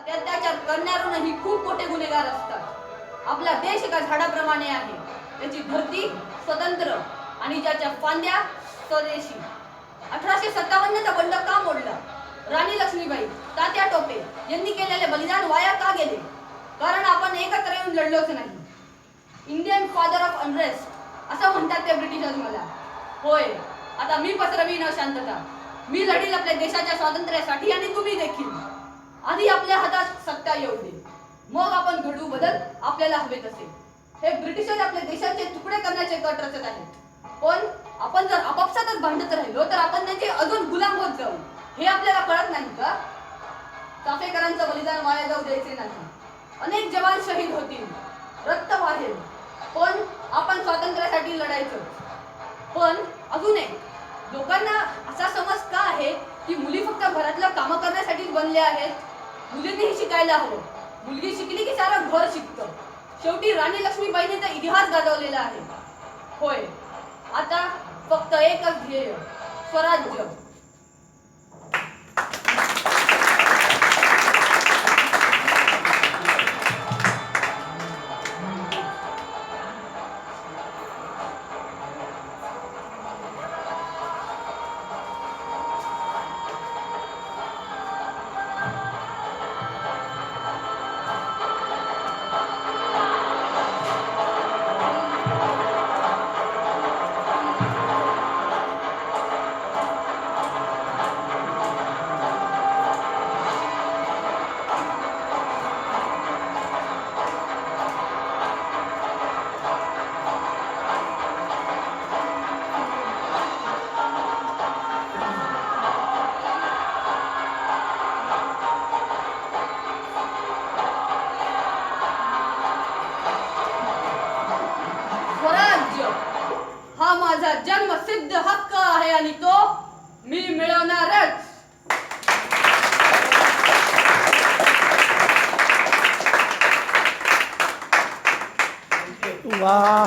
ते अत्याचार करणाऱ्यांनाही खूप मोठे गुन्हेगार असतात. आपला देश एका झाडाप्रमाणे आहे. त्याची धरती स्वतंत्र आणि ज्याच्या फांद्या स्वदेशी. 1857चा बंड का मोडला? राणी लक्ष्मीबाई, तात्या टोपे यांनी केलेले बलिदान वाया का गेले? कारण आपण एकत्र येऊन लढलोच नाही. इंडियन फादर ऑफ अनरेस्ट असं म्हणतात ते ब्रिटिशर्स मला. होय, आता मी पसरवीन अशांतता. मी लढील आपल्या देशाच्या स्वातंत्र्यासाठी आणि तुम्ही देखील. आधी आपल्या हातात सत्ता येऊ दे, मग आपण घडवू बदल आपल्याला हवे तसे. हे ब्रिटिशर्स आपल्या देशाचे तुकडे करण्याचे कट रचत आहेत. पण आपण जर आपापसातच भांडत राहिलो तर आपण त्यांचे अजून गुलाम होत जाऊ. हे आपल्याला कळत नाही का? चाफेकरांचं बलिदान वाया जाऊ द्यायचे नाही. अनेक जवान शहीद होतील, रक्त वाहेल, पण आपण स्वातंत्र्यासाठी लढायचं. पण अजून एक, लोकांना असा समज का आहे की मुली फक्त घरातलं कामं करण्यासाठीच बनल्या आहेत? मुलींनीही शिकायला हवं. मुलगी शिकली की सारं घर शिकतं. शेवटी राणी लक्ष्मीबाईंनी तर इतिहास गाजवलेला आहे. होय, आता फक्त एकच ध्येय, स्वराज्य. हा माझा जन्मसिद्ध हक्क आहे आणि तो मी मिळवणारच. वाह.